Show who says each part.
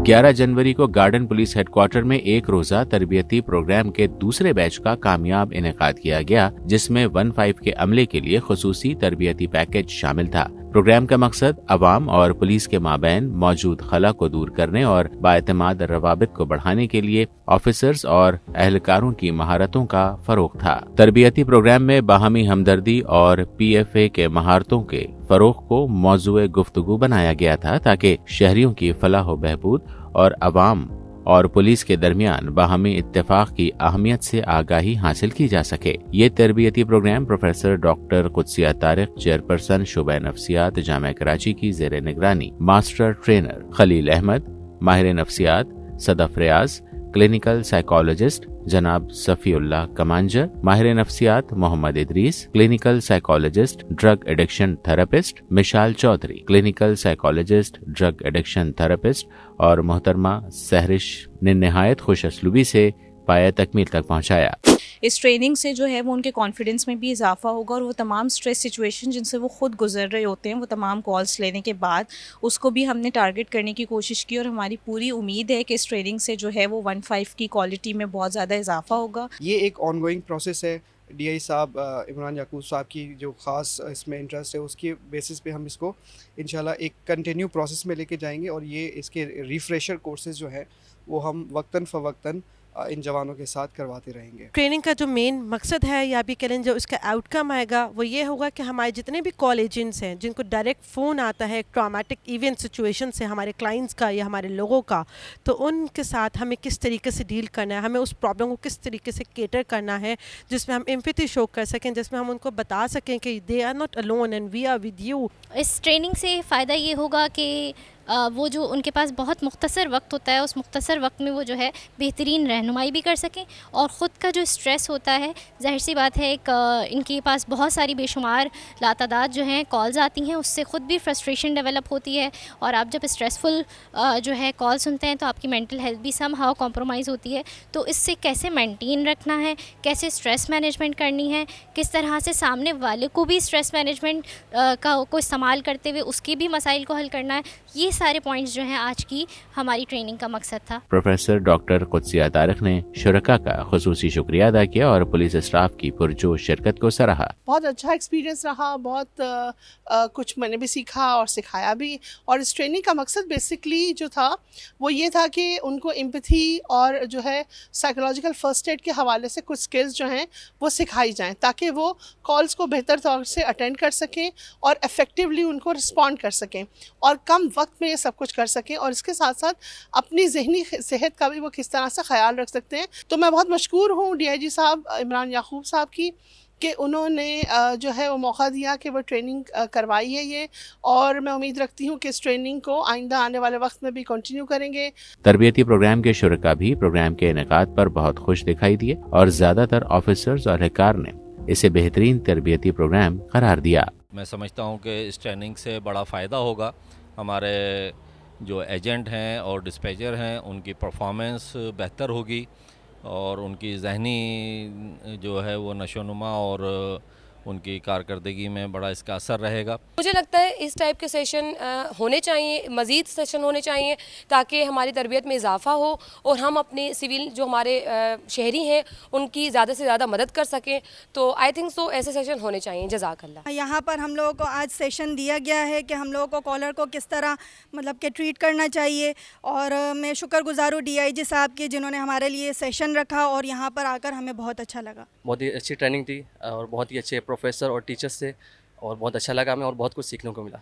Speaker 1: 11 जनवरी को garden police headquarter में एक रोजा तरबियती प्रोग्राम के दूसरे बैच का कामयाब इनेकाद किया गया, जिसमें 15 के अमले के लिए खुसूसी तरबियती पैकेज शामिल था। प्रोग्राम का मकसद अवाम और पुलिस के माबैन मौजूद खला को दूर करने और बाएतमाद रवाबित को बढ़ाने के लिए ऑफिसर्स और अहलकारों की महारतों का फरोग था। तरबियती प्रोग्राम में बाहमी हमदर्दी और PFA के महारतों के फरोग को मौजूए गुफ्तगू बनाया गया था, ताकि शहरियों की फलाह व बहबूद और अवाम और पुलिस के दरमियान बाहमी इत्तेफाक की अहमियत से आगाही हासिल की जा सके। ये तरबियती program professor doctor Qudsia Tariq, chairperson शुबा नफ्सियात जामिया कराची की जेर निगरानी मास्टर ट्रेनर खलील अहमद, माहिर नफ्सियात सदफ रियाज, क्लिनिकल साइकोलॉजिस्ट जनाब सफीउल्लाह कमांजर, माहिर नफ्सियात Mohammad Idrees, clinical psychologist drug addiction therapist Mishal Chaudhry, clinical psychologist drug addiction therapist और मोहतरमा सहरिश ने निहायत खुश असलूबी से पाया तकमील तक पहुँचाया।
Speaker 2: इस ट्रेनिंग से जो है वो उनके कॉन्फिडेंस में भी इजाफा होगा और वो तमाम स्ट्रेस सिचुएशन जिनसे वो खुद गुजर रहे होते हैं, वो तमाम कॉल्स लेने के बाद उसको भी हमने टारगेट करने की कोशिश की और हमारी पूरी उम्मीद है कि इस ट्रेनिंग से जो है वो 15 की क्वालिटी में बहुत ज़्यादा इजाफा होगा।
Speaker 3: ये एक ऑनगोइंग प्रोसेस है। DI साहब इमरान याकूब साहब की जो ख़ास इसमें इंटरेस्ट है, उसके बेसिस पे हम इसको इंशाल्लाह एक कंटिन्यू प्रोसेस में लेके जाएंगे और ये इसके रिफ्रेशर कोर्सेज जो है वो हम वक्तन फ़वक्तन इन जवानों के साथ करवाते रहेंगे।
Speaker 4: ट्रेनिंग का जो मेन मकसद है या भी करें जो इसका आउटकम आएगा वो ये होगा कि हमारे जितने भी कॉल एजेंट्स हैं जिनको डायरेक्ट फ़ोन आता है ट्रॉमेटिक इवेंट सिचुएशन से हमारे क्लाइंट्स का या हमारे लोगों का, तो उनके साथ हमें किस तरीके से डील करना है, हमें उस प्रॉब्लम को किस तरीके से केटर करना है, जिसमें हम एम्पैथी शो कर सकें, जिसमें हम उनको बता सकें कि they are not alone and we are with you.
Speaker 5: इस ट्रेनिंग से फ़ायदा ये होगा कि वो जो उनके पास बहुत मुख्तसर वक्त होता है, उस मुख्तसर वक्त में वो जो है बेहतरीन रहनुमाई भी कर सकें और ख़ुद का जो स्ट्रेस होता है, ज़ाहिर सी बात है इनके पास बहुत सारी बेशुमार लातादाद जो हैं कॉल्स आती हैं, उससे ख़ुद भी फ्रस्ट्रेशन डेवलप होती है और आप जब स्ट्रेसफुल जो है कॉल सुनते हैं तो आपकी मेंटल हेल्थ भी सम हाउ कॉम्प्रोमाइज़ होती है। तो इससे कैसे मेंटेन रखना है, कैसे स्ट्रेस मैनेजमेंट करनी है, किस तरह से सामने वाले को भी स्ट्रेस मैनेजमेंट को इस्तेमाल करते हुए उसके भी मसाइल को हल करना है, ये सारे पॉइंट्स जो हैं आज की हमारी ट्रेनिंग का मकसद था। प्रोफेसर
Speaker 1: डॉक्टर कुदसिया तारिक ने शुरका का खुसूसी शुक्रिया अदा किया और पुलिस स्टाफ की पुरजोश शिरकत को सराहा।
Speaker 6: बहुत अच्छा एक्सपीरियंस रहा, बहुत कुछ मैंने भी सीखा और सिखाया भी। और इस ट्रेनिंग का मकसद बेसिकली जो था वो ये था कि उनको एम्पैथी और जो है साइकोलॉजिकल फर्स्ट एड के हवाले से कुछ स्किल्स जो हैं वो सिखाई जाएं, ताकि वो कॉल्स को बेहतर तौर से अटेंड कर सकें और इफ़ेक्टिवली उनको रिस्पॉन्ड कर सकें और कम वक्त में ये सब कुछ कर सकें और इसके साथ साथ अपनी ज़हनी सेहत का भी वो किस तरह से ख्याल रख सकते हैं। तो मैं बहुत मशकूर हूँ DIG साहब इमरान याकूब साहब की कि उन्होंने जो है वो मौका दिया कि वो ट्रेनिंग करवाई है ये, और मैं उम्मीद रखती हूँ कि इस ट्रेनिंग को आइंदा आने वाले वक्त में भी कंटिन्यू करेंगे।
Speaker 1: तरबियती प्रोग्राम के शुरका भी प्रोग्राम के इनेकाद पर बहुत खुश दिखाई दिए और ज़्यादातर ऑफिसर्स और एहलकार ने इसे बेहतरीन तरबियती प्रोग्राम करार दिया।
Speaker 7: मैं समझता हूँ कि इस ट्रेनिंग से बड़ा फ़ायदा होगा, हमारे जो एजेंट हैं और डिस्पैचर हैं उनकी परफॉर्मेंस बेहतर होगी और उनकी ज़हनी जो है वो नशोनुमा और उनकी कारकर्दगी में बड़ा इसका असर रहेगा।
Speaker 8: मुझे लगता है इस टाइप के सेशन होने चाहिए, मज़ीद सेशन होने चाहिए ताकि हमारी तरबियत में इजाफा हो और हम अपने सिविल जो हमारे शहरी हैं उनकी ज़्यादा से ज़्यादा मदद कर सकें। तो आई थिंक सो ऐसे सेशन होने चाहिए। जज़ाकल्लाह।
Speaker 9: यहाँ पर हम लोगों को आज सेशन दिया गया है कि हम लोगों को कॉलर को किस तरह मतलब कि ट्रीट करना चाहिए और मैं शुक्रगुज़ार हूँ DIG साहब की जिन्होंने हमारे लिए सेशन रखा और यहाँ पर आकर हमें बहुत अच्छा लगा।
Speaker 10: बहुत ही अच्छी ट्रेनिंग थी और बहुत ही अच्छे प्रोफेसर और टीचर्स से और बहुत अच्छा लगा हमें और बहुत कुछ सीखने को मिला।